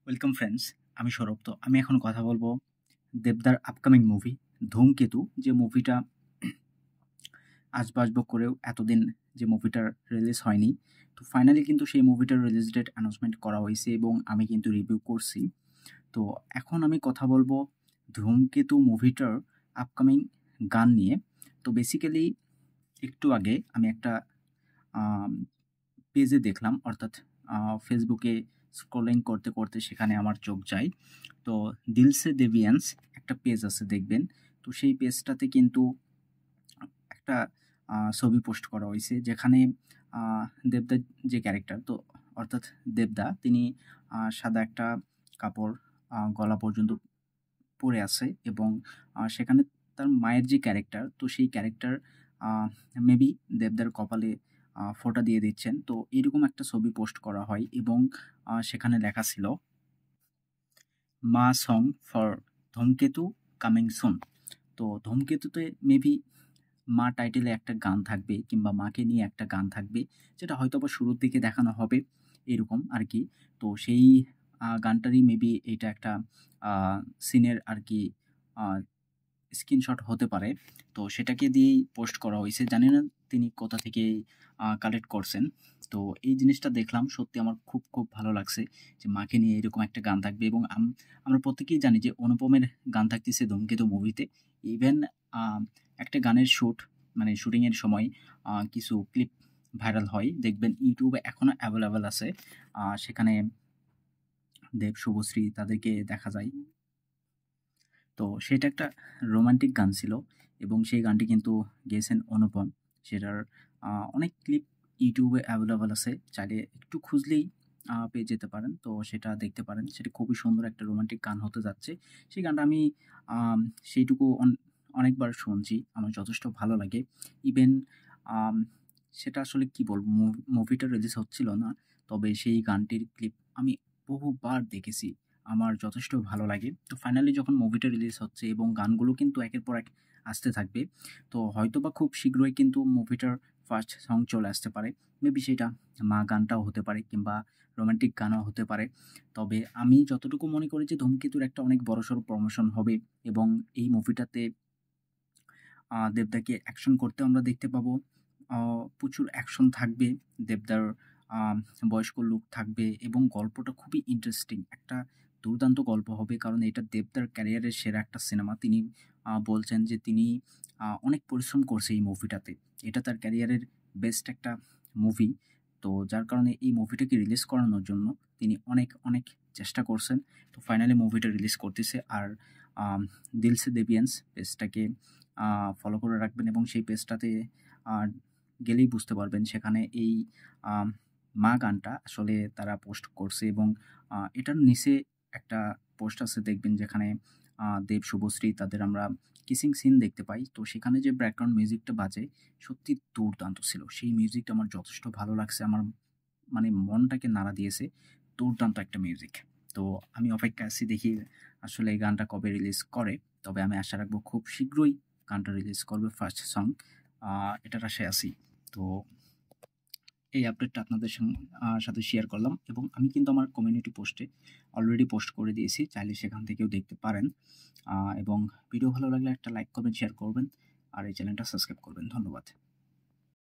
Welcome friends, আমি সৌরভ। তো আমি এখন কথা বলবো দেবদার আপকামিং মুভি 'ধূমকেতু', যে মুভিটা আসবো করেও এতদিন যে মুভিটার রিলিজ হয়নি। তো ফাইনালি কিন্তু সেই মুভিটার রিলিজ ডেট অ্যানাউন্সমেন্ট করা হইছে এবং আমি কিন্তু রিভিউ করছি। তো এখন আমি কথা বলবো 'ধূমকেতু' মুভিটার আপকামিং গান নিয়ে। তো বেসিক্যালি একটু আগে আমি একটা আম পেজে দেখলাম, অর্থাৎ ফেসবুকে স্ক্রলিং করতে সেখানে আমার চোখ যায়। তো 'দিল সে দেবিয়ান্স' একটা পেজ আছে, দেখবেন। তো সেই পেজটাতে কিন্তু একটা ছবি পোস্ট করা হইছে, যেখানে আ দেবদার যে ক্যারেক্টার, তো অর্থাৎ দেবদা, তিনি সাদা একটা কাপড় গলা পর্যন্ত পরে আছে এবং সেখানে তার মায়ের যে ক্যারেক্টার, তো সেই ক্যারেক্টার আ মেবি দেবদার কপালে ফোঁটা দিয়ে দিচ্ছেন। তো এরকম একটা ছবি পোস্ট করা হয় এবং সেখানে লেখা ছিল, "মা সং ফর ধূমকেতু কামিং সুন"। তো ধূমকেতুতে মেবি মা টাইটেলে একটা গান থাকবে কিংবা মাকে নিয়ে একটা গান থাকবে, যেটা হয়তোবা শুরুর দিকে দেখানো হবে, এরকম আরকি। তো সেই গানটারই মেবি এইটা একটা আ সিনের আরকি আ স্ক্রিনশট হতে পারে। তো সেটাকে দিয়েই পোস্ট করা হইছে। জানি না তিনি কোথা থেকে কালেক্ট করছেন। তো এই জিনিসটা দেখলাম, সত্যি আমার খুব ভালো লাগছে যে মাকে নিয়ে এরকম একটা গান থাকবে এবং আমরা প্রত্যেকেই জানি যে অনুপমের গান থাকতেছে 'ধূমকেতু' মুভিতে। ইভেন আ একটা গানের মানে শুটিং এর সময় কিছু ক্লিপ ভাইরাল হয়। দেখবেন YouTube এ এখনো এভেইলেবল আছে। সেখানে দেব, শুভশ্রী তাদেরকে দেখা যায়। তো সেটা একটা রোমান্টিক গান ছিল এবং সেই গানটি কিন্তু গেয়েছেন অনুপম। সেটার অনেক ক্লিপ YouTube এ অ্যাভেলেবল আছে। চাইলে একটু খুঁজলেই পেয়ে যেতে পারেন। তো সেটা দেখতে পারেন। সেটা খুবই সুন্দর একটা রোমান্টিক গান হতে যাচ্ছে। সেই গানটা আমি আম সেইটুকু অনেকবার শুনছি। আমার যথেষ্ট ভালো লাগে। ইভেন আম সেটা আসলে কি বলবো, মুভিটা রিলিজ হচ্ছিল না। তবে সেই গানটির ক্লিপ আমি বহুবার দেখেছি। আমার যথেষ্ট ভালো লাগে। তো ফাইনালি যখন মুভিটা রিলিজ হচ্ছে এবং গানগুলো কিন্তু একের পর এক আসতে থাকবে। তো হয়তোবা খুব শীঘ্রই কিন্তু মুভিটার ফার্স্ট সং চলে আসতে পারে। মেবি সেটা মা গানটাও হতে পারে কিংবা রোমান্টিক গানও হতে পারে। তবে আমি যতটুকু মনে করি যে 'ধূমকেতুর' একটা অনেক বড়সড় প্রমোশন হবে এবং এই মুভিটাতে দেবদাকে অ্যাকশন করতেও আমরা দেখতে পাবো। আ প্রচুর অ্যাকশন থাকবে। দেবদার আ বয়স্ক লুক থাকবে এবং গল্পটা খুবই ইন্টারেস্টিং। একটা দুর্দান্ত গল্প হবে, কারণ এটা দেবদার ক্যারিয়ারের সেরা একটা সিনেমা। তিনি বলছেন যে তিনি অনেক পরিশ্রম করছে এই মুভিটাতে। এটা তার ক্যারিয়ারের বেস্ট একটা মুভি। তো যার কারণে এই মুভিটাকে রিলিজ করানোর জন্য তিনি অনেক চেষ্টা করছেন। তো ফাইনালি মুভিটা রিলিজ করতেছে। আর আম 'দিল সে দেবিয়ান্স' পেজটাকে ফলো করে রাখবেন এবং সেই পেজটাতে আ গেলেই বুঝতে পারবেন সেখানে এই আম 'মা' গানটা আসলে তারা পোস্ট করছে এবং এটার নিচে একটা পোস্ট আছে, দেখবেন, যেখানে দেব, শুভশ্রী তাদের আমরা কিসিং সিন দেখতে পাই। তো সেখানে যে ব্যাকগ্রাউন্ড মিউজিকটা বাজে, সত্যি দুর্দান্ত ছিল। সেই মিউজিকটা আমার যথেষ্ট ভালো লাগছে। আমার মানে মনটাকে নাড়া দিয়েছে। দুর্দান্ত একটা মিউজিক। তো আমি অপেক্ষায় আছি, দেখি আসলে এই গানটা কবে রিলিজ করে। তবে আমি আশা রাখবো খুব শীঘ্রই গানটা রিলিজ করবে ফার্স্ট সং। আ এটার আশায় আছি। তো এই আপডেটটা আপনাদের সাথে শেয়ার করলাম এবং আমি কিন্তু আমার কমিউনিটি পোস্টে অলরেডি পোস্ট করে দিয়েছি। চাইলে সেখান থেকেও দেখতে পারেন। এবং ভিডিও ভালো লাগলে একটা লাইক করবেন, শেয়ার করবেন আর এই চ্যানেলটা সাবস্ক্রাইব করবেন। ধন্যবাদ।